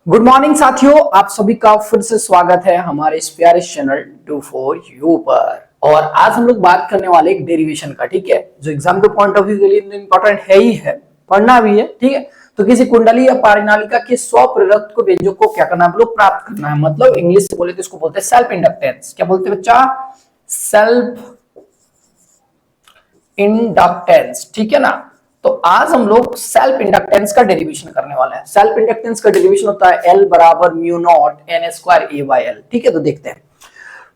Good morning साथियों, आप सभी का फिर से स्वागत है हमारे इस प्यारे चैनल डू फॉर यू पर। और आज हम लोग बात करने वाले एक डेरिवेशन का, ठीक है, जो एग्जाम के पॉइंट ऑफ व्यू के लिए इंपॉर्टेंट है ही है, पढ़ना भी है, ठीक है। तो किसी कुंडली या पारिनालिका के 100 प्रेरक को व्यंजक को क्या करना है, लोग प्राप्त करना है। मतलब इंग्लिश से बोले तो इसको बोलते हैं सेल्फ इंडक्टेंस। क्या बोलते हैं बच्चा? सेल्फ इंडक्टेंस, ठीक है ना। तो आज हम लोग सेल्फ इंडक्टेंस का डेरिवेशन करने वाले हैं। सेल्फ इंडक्टेंस का डेरिवेशन होता है L बराबर mu not N square A by L, ठीक है। तो देखते हैं,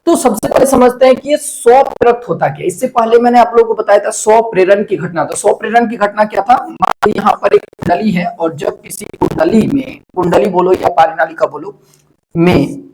तो सबसे पहले समझते हैं कि ये 100 प्रेरक होता क्या। इससे पहले मैंने आप लोगों को बताया था 100 प्रेरण की घटना। तो 100 प्रेरण की घटना क्या था? यहाँ पर एक कुंडली है और जब किसी कुंडली में, कुंडली बोलो या पारिनालिका बोलो, में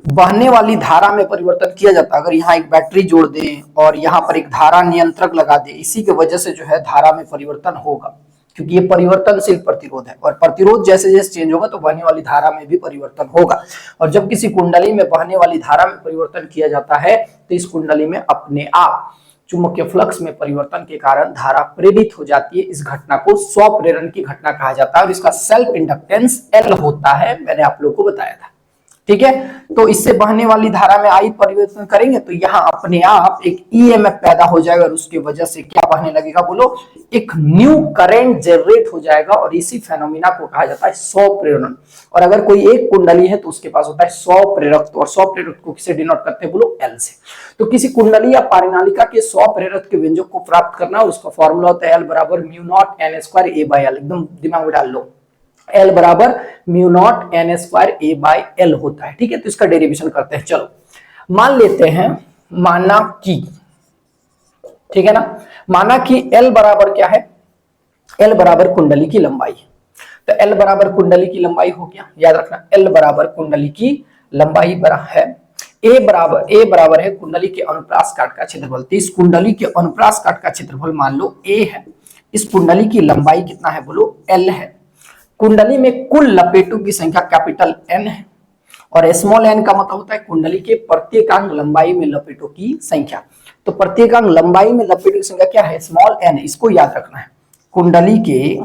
बहने वाली धारा में परिवर्तन किया जाता है। अगर यहाँ एक बैटरी जोड़ दें और यहाँ पर एक धारा नियंत्रक लगा दें, इसी की वजह से जो है धारा में परिवर्तन होगा, क्योंकि ये परिवर्तनशील प्रतिरोध है और प्रतिरोध जैसे जैसे चेंज होगा तो बहने वाली धारा में भी परिवर्तन होगा। और जब किसी कुंडली में बहने वाली धारा में परिवर्तन किया जाता है तो इस कुंडली में अपने आप चुंबकीय फ्लक्स में परिवर्तन के कारण धारा प्रेरित हो जाती है। इस घटना को स्वप्रेरण की घटना कहा जाता है और इसका सेल्फ इंडक्टेंस L होता है, मैंने आप लोगों को बताया था, ठीक है। तो इससे बहने वाली धारा में आई परिवर्तन करेंगे तो यहाँ अपने आप एक ईएमएफ पैदा हो जाएगा और उसकी वजह से क्या बहने लगेगा बोलो, एक न्यू करंट जनरेट हो जाएगा और इसी फेनोमेना को कहा जाता है स्वप्रेरण। और अगर कोई एक कुंडली है तो उसके पास होता है 100 प्रेरक, और 100 प्रेरक को किसे डिनोट करते हैं बोलो, L से। तो किसी कुंडली या पारिनालिका के 100 प्रेरक के व्यंजक को प्राप्त करना, उसका फॉर्मूला होता है L बराबर mu not N square A by L. एकदम दिमाग में डाल लो, L बराबर mu not N square A by L होता है, ठीक है। तो इसका डेरिवेशन करते हैं। चलो मान लेते हैं, माना कि, ठीक है ना, माना कि L बराबर क्या है? L बराबर कुंडली की लंबाई। तो L बराबर कुंडली की लंबाई हो गया, याद रखना L बराबर कुंडली की लंबाई है। A बराबर है कुंडली के अनुप्रास काट का क्षेत्रफल। तो इस कुंडली के अनुप्रास काट का क्षेत्रफल मान लो A है। इस कुंडली की लंबाई कितना है बोलो, L है। कुंडली में कुल लपेटों की संख्या कैपिटल N है और स्मॉल n का मतलब होता है कुंडली के प्रत्येकांग लंबाई में लपेटों की संख्या। तो प्रत्येकांग लंबाई में लपेटों की संख्या क्या है? Small n। इसको याद रखना है। कुंडली के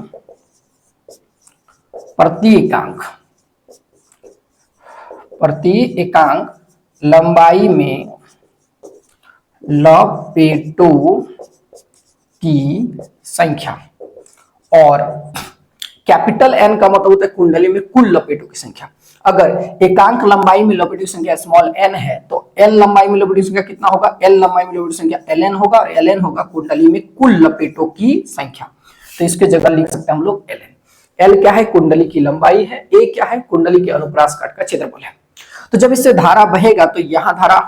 प्रत्येकांग लंबाई में लपेटों की संख्या, और कैपिटल N का मतलब होता है कुंडली में कुल लपेटों की संख्या। अगर एकांक लंबाई में लपेटों की संख्या स्मॉल n है तो L लंबाई में लपेटों की संख्या कितना होगा? L लंबाई में लपेटों की संख्या Ln होगा और Ln होगा कुंडली में कुल लपेटों की संख्या। तो इसके जगह लिख सकते हैं हम लोग Ln। L क्या है? कुंडली की लंबाई है। A क्या है? कुंडली के अनुप्रास काट का क्षेत्रफल है। तो जब इससे धारा बहेगा तो यहाँ धारा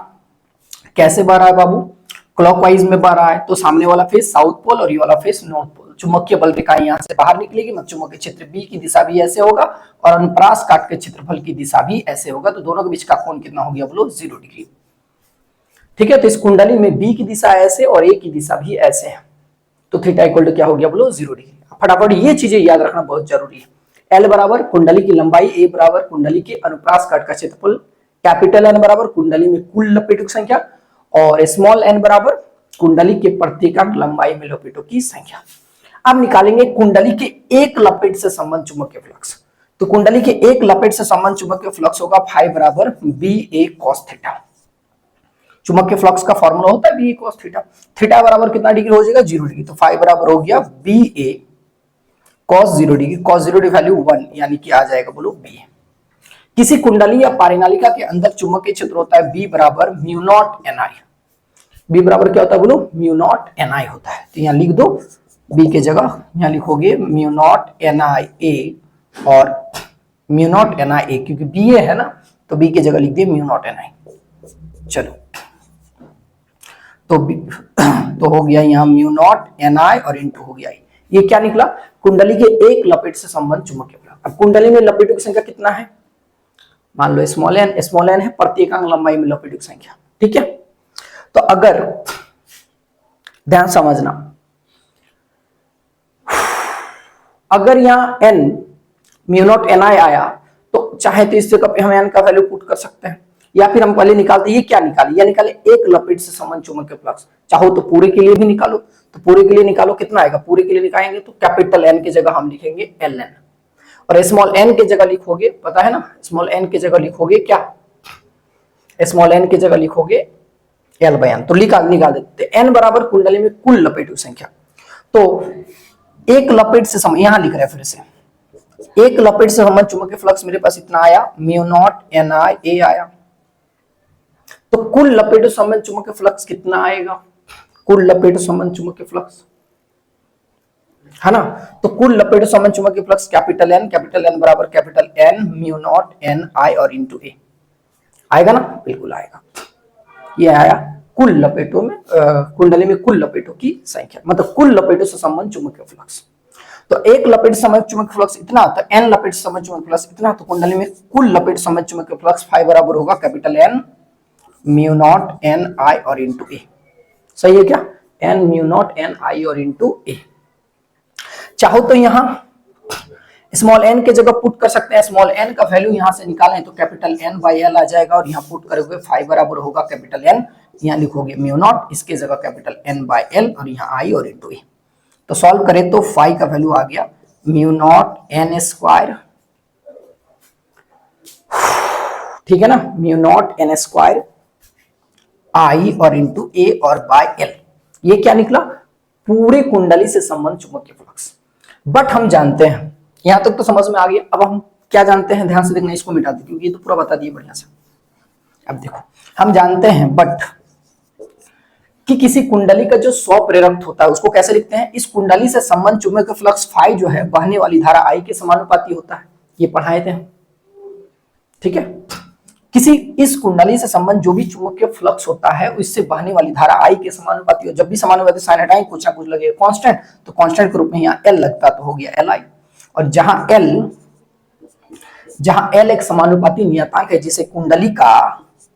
कैसे बह रहा है बाबू? क्लॉकवाइज में बह रहा है। तो सामने वाला फेस साउथ पोल और ये वाला फेस नॉर्थ पोल। चुंबकीय बल रेखा यहाँ से बाहर निकलेगी, मतलब चुंबकीय क्षेत्र B की दिशा भी ऐसे होगा और अनुप्रास काट के क्षेत्रफल की दिशा भी ऐसे होगा। तो दोनों के बीच का कोण कितना हो गया बोलो? 0 डिग्री, ठीक है। तो इस कुंडली में B की दिशा ऐसे और A की दिशा भी ऐसे है, तो थीटा इक्वल टू क्या हो गया बोलो? 0 डिग्री। फटाफट ये चीजें याद रखना बहुत जरूरी है। L बराबर कुंडली की लंबाई, A बराबर कुंडली के अनुप्रास काट का क्षेत्रफल, कैपिटल N बराबर कुंडली में कुल लपेटों की संख्या और स्मॉल n बराबर कुंडली के प्रत्येकांक लंबाई में लपेटों की संख्या। अब निकालेंगे कुंडली के एक लपेट से संबंध चुंबकीय फ्लक्स। तो कुंडली के एक लपेट से संबंध चुंबकीय फ्लक्स होगा फाई बराबर BA cos थीटा। चुंबकीय फ्लक्स का फॉर्मूला होता है BA cos थीटा। थीटा बराबर कितना डिग्री हो जाएगा? 0 डिग्री। तो फाई बराबर हो गया BA cos 0 डिग्री। cos 0 की वैल्यू 1 यानी कि आ जाएगा बोलो B। किसी कुंडली या पारिनालिका के अंदर चुंबकीय क्षेत्र होता है B बराबर म्यू नॉट Ni। B बराबर क्या होता है बोलो? म्यू नॉट Ni होता है। तो यहाँ लिख दो B के जगह, यहाँ लिखोगे म्यू नॉट NiA और म्यू नॉट NiA, क्योंकि BA है ना तो B के जगह लिख दिए म्यू नॉट Ni। चलो तो हो गया यहाँ म्यू नॉट Ni और इनटू हो गया ये क्या निकला? कुंडली के एक लपेट से संबंध चुंबकीय फ्लक्स। अब कुंडली में लपेटों की संख्या कितना है? मान लो स्मॉल n है, प्रत्येकांग लंबाई में लपेटों की संख्या, ठीक है। तो अगर ध्यान समझना, अगर यहाँ n म्यू नॉट Ni आया तो चाहे तो इससे हम n का वैल्यू पुट कर सकते हैं, या फिर हम पहले निकालते, ये क्या निकाले? ये निकाले एक लपेट से संबंध चुंबकीय फ्लक्स। चाहो तो पूरे के लिए भी निकालो, तो पूरे के लिए निकालो कितना आएगा, पूरे के लिए निकालेंगे तो कैपिटल एन की जगह हम लिखेंगे एल एन, और स्मॉल एन की जगह लिखोगे, पता है ना, स्मॉल एन की जगह लिखोगे क्या, स्मॉल एन की जगह लिखोगे एल बाय एन। तो निकाल देते एन बराबर कुंडली में कुल लपेटों संख्या। तो एक लपेट से यहां लिख रहे हैं फिर से, एक लपेट से संबंध चुंबकीय फ्लक्स मेरे पास इतना आया म्यू नॉट एन आई ए आया। तो कुल लपेटों संबंध चुंबकीय फ्लक्स कितना आएगा, कुल लपेटों संबंध चुंबकीय फ्लक्स है ना, तो कुल लपेटों संबंध चुंबकीय फ्लक्स कैपिटल एन बराबर capital N mu not N I और इंटू ए आएगा ना, बिल्कुल आएगा। ये आया कुल लपेटों में कुंडली में कुल लपेटों की संख्या, मतलब कुल लपेटों से संबंध चुंबकीय फ्लक्स। तो एक लपेट संबंध चुंबकीय फ्लक्स इतना, तो एन लपेट संबंध चुंबकीय फ्लक्स इतना, तो कुंडली में कुल लपेट संबंध चुंबकीय फ्लक्स फाई बराबर होगा capital N mu not N I और इंटू ए। सही है क्या, N mu not N I और इंटू ए। चाहो तो यहां स्मॉल एन के जगह पुट कर सकते हैं, स्मॉल एन का वैल्यू यहां से निकालें तो कैपिटल एन बाई एल आ जाएगा, और यहां पुट करोगे फाई बराबर होगा कैपिटल एन, यहां लिखोगे म्यू नॉट, इसके जगह कैपिटल एन बाई एल और यहां आई और इंटू ए। तो सॉल्व करें तो फाई का वैल्यू आ गया म्यू नॉट एन स्क्वायर, ठीक है ना, mu not N square I और इंटू ए और बाय एल। ये क्या निकला, पूरे कुंडली से संबंध चुंबकीय फ्लक्स। बट हम जानते हैं, यहां तक तो समझ में आ गया, अब हम क्या जानते हैं, ध्यान से देखना, इसको मिटा दे क्योंकि ये तो पूरा बता दिए बढ़िया से। अब देखो हम जानते हैं बट कि किसी कुंडली का जो स्वप्रेरक होता है उसको कैसे लिखते हैं, इस कुंडली से संबंध चुंबकीय फ्लक्स फाई जो है बहने वाली धारा आई के समानुपाती होता है, ये पढ़ाए थे, ठीक है। किसी इस कुंडली से संबंध जो भी चुंबकीय फ्लक्स होता है उससे बहने वाली धारा आई के समानुपाती हो, जब भी समानुपाती साइन हटाएं कुछ ना कुछ लगे कांस्टेंट, तो कांस्टेंट के रूप में यहाँ एल लगता तो हो गया एल आई, और जहां एल एक समानुपाती नियतांक है जिसे कुंडली का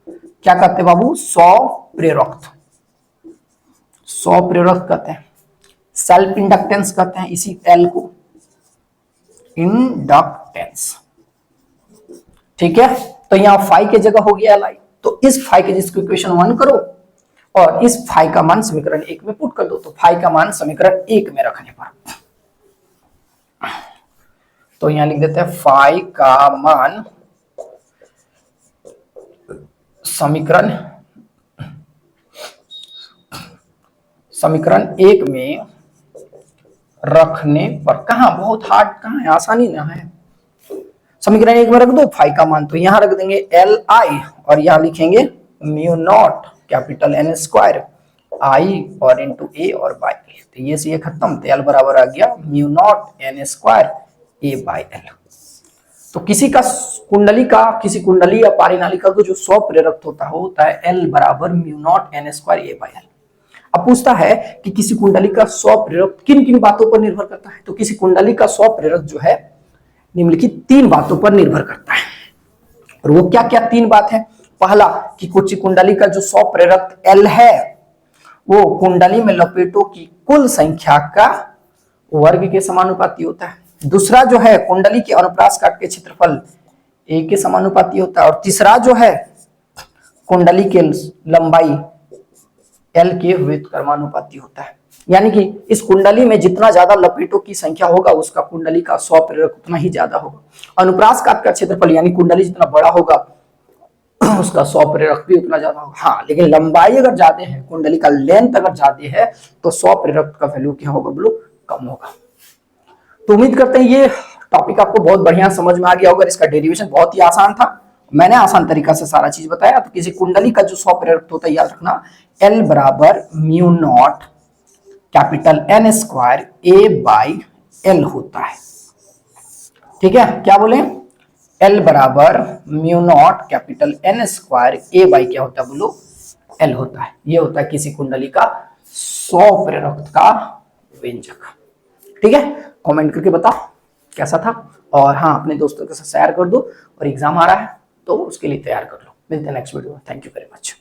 क्या कहते हैं बाबू, स्वप्रेरक कहते हैं, सेल्फ इंडक्टेंस कहते हैं इसी एल को, इंडक्टेंस, ठीक है। तो यहाँ फाई की जगह हो गया एल आई, तो इस फाई के जिसको इक्वेशन 1 करो और इस फाई का मान समीकरण 1 में पुट कर दो, तो फाई का मान समीकरण 1 में रखने पर, तो यहां लिख देते हैं फाई का मान समीकरण 1 में रखने पर, कहां बहुत हार्ड कहां है, आसानी ना है, समीकरण 1 में रख दो फाई का मान, तो यहां रख देंगे एल आई और यहां लिखेंगे mu not capital N square I और इंटू ए और बाई ए, तो ये से ये खत्म, तो एल बराबर आ गया mu not N square A by L. तो किसी कुंडली या पारिनालिका का जो स्वप्रेरक होता है एल बराबर mu not N square A by L. अब पूछता है कि किसी कुंडली का स्वप्रेरक किन किन बातों पर निर्भर करता है, तो किसी कुंडली का स्वप्रेरक जो है निम्नलिखित 3 बातों पर निर्भर करता है, और वो क्या क्या 3 बात है। पहला कि कुछ कुंडली का जो स्वप्रेरक एल है वो कुंडली में लपेटों की कुल संख्या का वर्ग के समानुपाती होता है। दूसरा जो है कुंडली के अनुप्रास काट के क्षेत्रफल ए के समानुपाती होता है, और तीसरा जो है कुंडली के लंबाई एल के व्युत्क्रमानुपाती होता है। यानी कि इस कुंडली में जितना ज्यादा लपेटों की संख्या होगा उसका कुंडली का स्वप्रेरक उतना ही ज्यादा होगा। अनुप्रास काट का क्षेत्रफल यानी कुंडली जितना बड़ा होगा उसका स्वप्रेरक भी उतना ज्यादा होगा। हाँ, लेकिन लंबाई अगर ज्यादा है, कुंडली का लेंथ अगर ज्यादा है तो स्वप्रेरक का वैल्यू क्या होगा बोलो, कम होगा। तो उम्मीद करते हैं ये टॉपिक आपको बहुत बढ़िया समझ में आ गया होगा। इसका डेरिवेशन बहुत ही आसान था, मैंने आसान तरीका से सारा चीज बताया। तो किसी कुंडली का जो स्वप्रेरक होता है याद रखना एल बराबर mu not capital N square A by L होता है, ठीक है। क्या बोले, एल बराबर mu not capital N square A by क्या होता है बोलो, एल होता है। ये होता है किसी कुंडली का स्वप्रेरक का व्यंजक, ठीक है। कमेंट करके बताओ कैसा था, और हाँ अपने दोस्तों के साथ शेयर कर दो, और एग्जाम आ रहा है तो उसके लिए तैयार कर लो। मिलते हैं नेक्स्ट वीडियो में, थैंक यू वेरी मच।